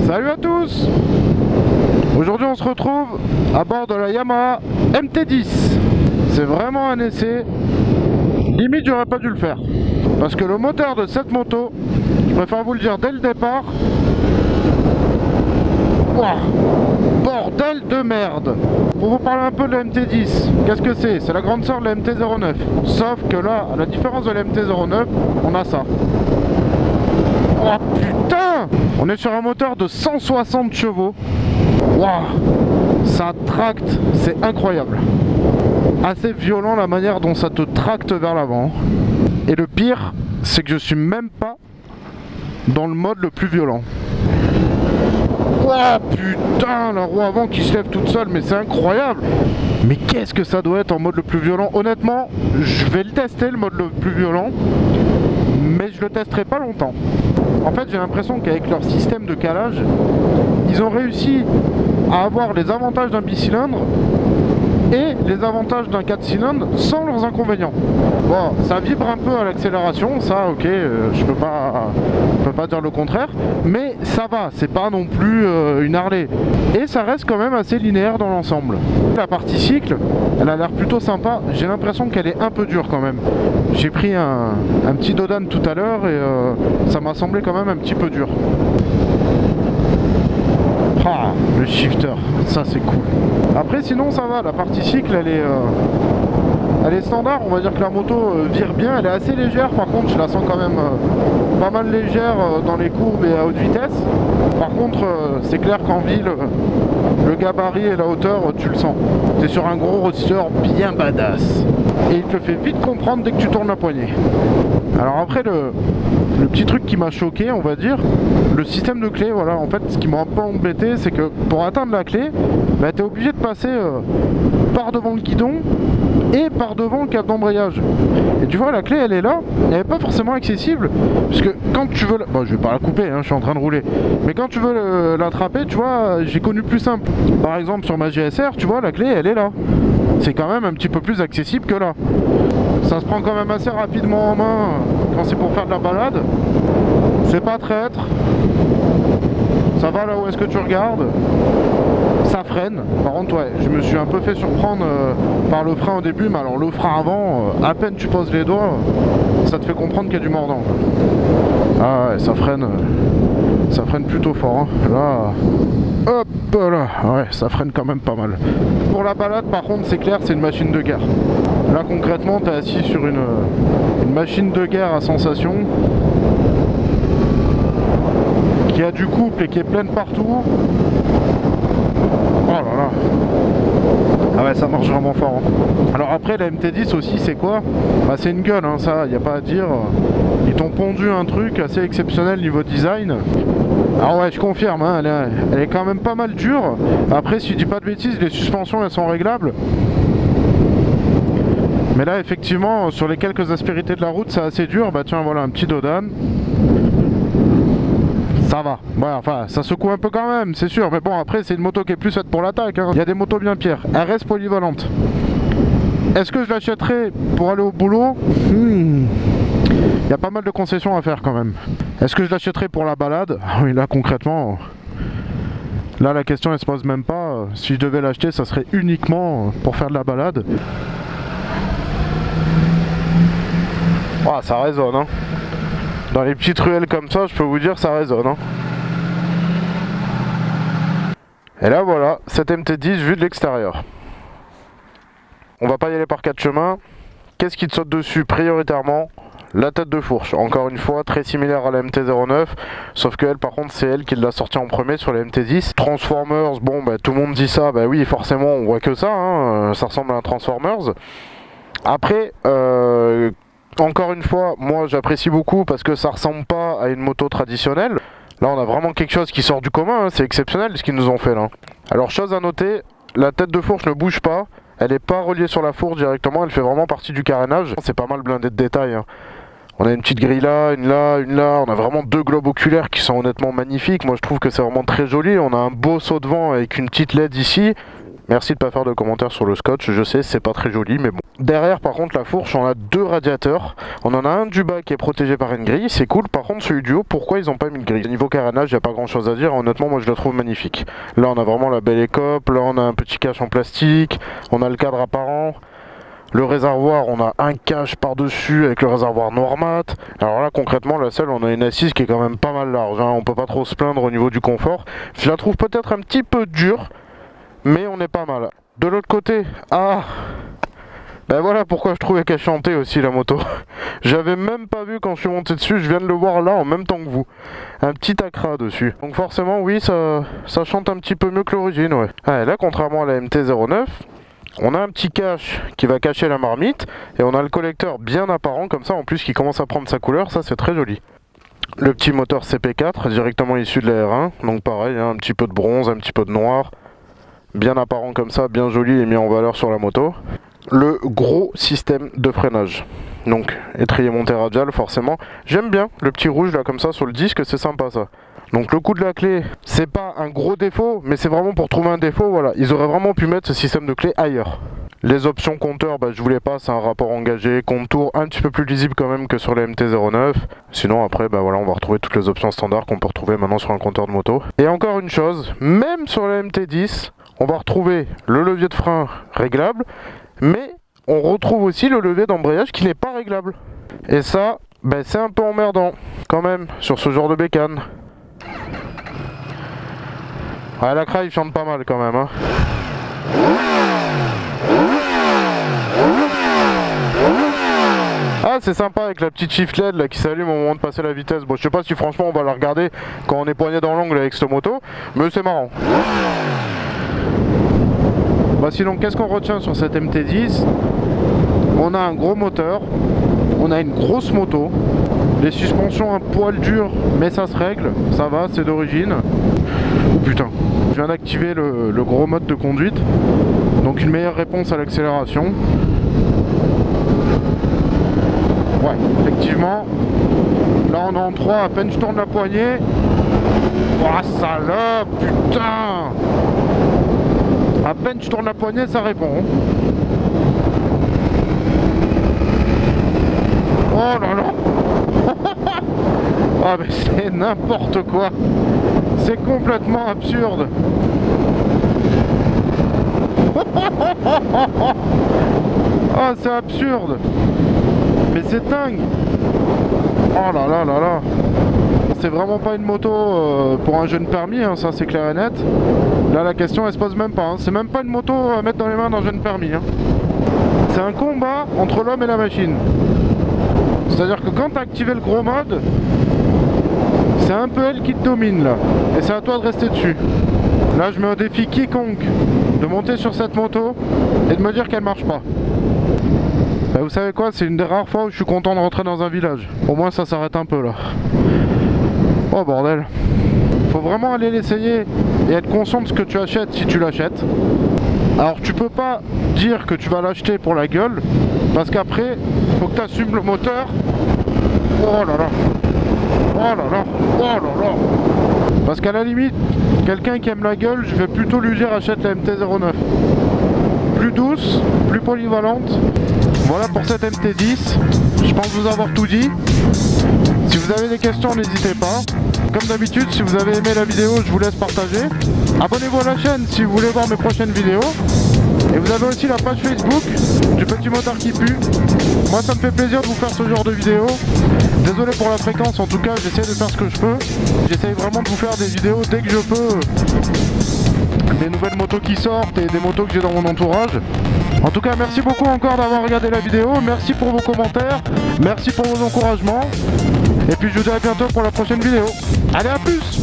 Salut à tous. Aujourd'hui on se retrouve à bord de la Yamaha MT-10. C'est vraiment un essai. Limite j'aurais pas dû le faire. Parce que le moteur de cette moto, je préfère vous le dire dès le départ. Wow, bordel de merde. Pour vous parler un peu de la MT-10, qu'est-ce que c'est? C'est la grande sœur de la MT-09. Sauf que là, à la différence de la MT-09, on a ça. Oh putain! On est sur un moteur de 160 chevaux. Waouh! Ça tracte, c'est incroyable. Assez violent la manière dont ça te tracte vers l'avant. Et le pire, c'est que je suis même pas dans le mode le plus violent. Oh putain, la roue avant qui se lève toute seule, mais c'est incroyable. Mais qu'est-ce que ça doit être en mode le plus violent? Honnêtement, je vais le tester le mode le plus violent, mais je le testerai pas longtemps. En fait, j'ai l'impression qu'avec leur système de calage, ils ont réussi à avoir les avantages d'un bicylindre et les avantages d'un 4 cylindres sans leurs inconvénients. Bon, ça vibre un peu à l'accélération, ça ok, je peux pas dire le contraire, mais ça va, c'est pas non plus une Harley. Et ça reste quand même assez linéaire dans l'ensemble. La partie cycle, elle a l'air plutôt sympa, j'ai l'impression qu'elle est un peu dure quand même. J'ai pris un petit Dodan tout à l'heure et ça m'a semblé quand même un petit peu dur. Ah, le shifter, ça c'est cool. Après sinon ça va, la partie cycle elle est standard, on va dire que la moto vire bien, elle est assez légère, par contre je la sens quand même pas mal légère dans les courbes et à haute vitesse. Par contre c'est clair qu'en ville, le gabarit et la hauteur tu le sens. Tu es sur un gros roadster bien badass. Et il te fait vite comprendre dès que tu tournes la poignée. Alors après le petit truc qui m'a choqué, on va dire, le système de clé, voilà, en fait ce qui m'a un peu embêté, c'est que pour atteindre la clé, bah, tu es obligé de passer par devant le guidon et par devant le câble d'embrayage. Et tu vois, la clé elle est là, elle n'est pas forcément accessible, puisque quand tu veux, bon je vais pas la couper, hein, je suis en train de rouler, mais quand tu veux l'attraper, tu vois, j'ai connu plus simple. Par exemple sur ma GSR, tu vois, la clé elle est là. C'est quand même un petit peu plus accessible que là. Ça se prend quand même assez rapidement en main quand c'est pour faire de la balade. C'est pas traître. Ça va là où est-ce que tu regardes. Ça freine. Par contre, ouais, je me suis un peu fait surprendre par le frein au début, mais alors le frein avant, à peine tu poses les doigts, ça te fait comprendre qu'il y a du mordant. Ah ouais, ça freine plutôt fort. Hein. Là, hop là, ouais, ça freine quand même pas mal. Pour la balade, par contre, c'est clair, c'est une machine de guerre. Là, concrètement, tu es assis sur une machine de guerre à sensation qui a du couple et qui est pleine partout. Oh là là. Ah ouais, ça marche vraiment fort. Hein. Alors après, la MT-10 aussi, c'est quoi? Bah, c'est une gueule, hein, ça, il n'y a pas à dire. Ils t'ont pondu un truc assez exceptionnel niveau design. Alors ouais, je confirme, hein, elle est quand même pas mal dure. Après, si je dis pas de bêtises, les suspensions, elles sont réglables. Mais là, effectivement, sur les quelques aspérités de la route, c'est assez dur. Bah tiens, voilà, un petit Dodan. Ça va, ouais, enfin ça secoue un peu quand même, c'est sûr, mais bon après c'est une moto qui est plus faite pour l'attaque, hein. Il y a des motos bien pires, elle reste polyvalente. Est-ce que je l'achèterai pour aller au boulot? Il y a pas mal de concessions à faire quand même. Est-ce que je l'achèterai pour la balade? Oui, là concrètement, là la question elle se pose même pas. Si je devais l'acheter, ça serait uniquement pour faire de la balade. Ah, ça résonne, hein. Dans les petites ruelles comme ça, je peux vous dire, ça résonne. Hein. Et là, voilà, cette MT-10 vue de l'extérieur. On va pas y aller par quatre chemins. Qu'est-ce qui te saute dessus prioritairement? La tête de fourche. Encore une fois, très similaire à la MT-09. Sauf que elle, par contre, c'est elle qui l'a sortie en premier sur la MT-10. Transformers, bon, bah, tout le monde dit ça. Bah oui, forcément, on voit que ça. Hein. Ça ressemble à un Transformers. Après, encore une fois, moi j'apprécie beaucoup parce que ça ressemble pas à une moto traditionnelle. Là on a vraiment quelque chose qui sort du commun, hein. C'est exceptionnel ce qu'ils nous ont fait là. Alors chose à noter, la tête de fourche ne bouge pas, elle n'est pas reliée sur la fourche directement, elle fait vraiment partie du carénage. C'est pas mal blindé de détails. Hein. On a une petite grille là, une là, une là, on a vraiment deux globes oculaires qui sont honnêtement magnifiques. Moi je trouve que c'est vraiment très joli, on a un beau saut de vent avec une petite LED ici. Merci de pas faire de commentaires sur le scotch, je sais c'est pas très joli mais bon. Derrière par contre la fourche on a deux radiateurs. On en a un du bas qui est protégé par une grille, c'est cool. Par contre celui du haut, pourquoi ils ont pas mis de grille? Au niveau carénage, il n'y a pas grand chose à dire, honnêtement moi je le trouve magnifique. Là on a vraiment la belle écope, là on a un petit cache en plastique, on a le cadre apparent. Le réservoir, on a un cache par-dessus avec le réservoir noir mat. Alors là, concrètement, la selle, on a une assise qui est quand même pas mal large. Hein. On peut pas trop se plaindre au niveau du confort. Je la trouve peut-être un petit peu dure, mais on est pas mal. De l'autre côté, ben voilà pourquoi je trouvais qu'elle chantait aussi la moto. J'avais même pas vu quand je suis monté dessus, je viens de le voir là en même temps que vous. Un petit accra dessus. Donc forcément, oui, ça chante un petit peu mieux que l'origine, ouais. Ah, et là, contrairement à la MT-09, on a un petit cache qui va cacher la marmite et on a le collecteur bien apparent comme ça en plus qui commence à prendre sa couleur, ça c'est très joli. Le petit moteur CP4 directement issu de la R1, donc pareil, hein, un petit peu de bronze, un petit peu de noir, bien apparent comme ça, bien joli et mis en valeur sur la moto. Le gros système de freinage, donc étrier monté radial forcément, j'aime bien le petit rouge là comme ça sur le disque, c'est sympa ça. Donc le coup de la clé, c'est pas un gros défaut, mais c'est vraiment pour trouver un défaut, voilà. Ils auraient vraiment pu mettre ce système de clé ailleurs. Les options compteur, je vous les passe, un rapport engagé, contour un petit peu plus lisible quand même que sur la MT-09. Sinon après, voilà, on va retrouver toutes les options standards qu'on peut retrouver maintenant sur un compteur de moto. Et encore une chose, même sur la MT-10, on va retrouver le levier de frein réglable, mais on retrouve aussi le levier d'embrayage qui n'est pas réglable. Et ça, c'est un peu emmerdant quand même sur ce genre de bécane. Ouais, la craie il chante pas mal quand même hein. Ah c'est sympa avec la petite shift LED là, qui s'allume au moment de passer la vitesse. Bon je sais pas si franchement on va la regarder quand on est poigné dans l'angle avec cette moto, mais c'est marrant. Sinon qu'est-ce qu'on retient sur cette MT-10? On a un gros moteur, on a une grosse moto, les suspensions un poil dures mais ça se règle, ça va, c'est d'origine. Oh putain, je viens d'activer le gros mode de conduite, donc une meilleure réponse à l'accélération. Ouais, effectivement, là on est en 3, à peine je tourne la poignée. Oh salope, putain! À peine je tourne la poignée, ça répond. Oh là là. Ah mais c'est n'importe quoi. C'est complètement absurde. Ah c'est absurde. Mais c'est dingue. Oh là là là là. C'est vraiment pas une moto pour un jeune permis, hein, ça c'est clair et net. Là la question elle se pose même pas, hein. C'est même pas une moto à mettre dans les mains d'un jeune permis. Hein. C'est un combat entre l'homme et la machine. C'est-à-dire que quand tu as activé le gros mode, c'est un peu elle qui te domine là. Et c'est à toi de rester dessus. Là je mets au défi quiconque de monter sur cette moto et de me dire qu'elle marche pas. Vous savez quoi, c'est une des rares fois où je suis content de rentrer dans un village. Au moins ça s'arrête un peu là. Oh bordel. Faut vraiment aller l'essayer et être conscient de ce que tu achètes si tu l'achètes. Alors tu peux pas dire que tu vas l'acheter pour la gueule, parce qu'après, faut que tu assumes le moteur. Oh là là. Oh là là. Oh là là. Parce qu'à la limite, quelqu'un qui aime la gueule, je vais plutôt lui dire achète la MT-09. Plus douce, plus polyvalente. Voilà pour cette MT-10. Je pense vous avoir tout dit. Si vous avez des questions, n'hésitez pas. Comme d'habitude, si vous avez aimé la vidéo, je vous laisse partager. Abonnez-vous à la chaîne si vous voulez voir mes prochaines vidéos. Et vous avez aussi la page Facebook du Petit Motard qui pue. Moi, ça me fait plaisir de vous faire ce genre de vidéos. Désolé pour la fréquence, en tout cas, j'essaie de faire ce que je peux. J'essaie vraiment de vous faire des vidéos dès que je peux. Des nouvelles motos qui sortent et des motos que j'ai dans mon entourage. En tout cas, merci beaucoup encore d'avoir regardé la vidéo. Merci pour vos commentaires. Merci pour vos encouragements. Et puis je vous dis à bientôt pour la prochaine vidéo. Allez, à plus!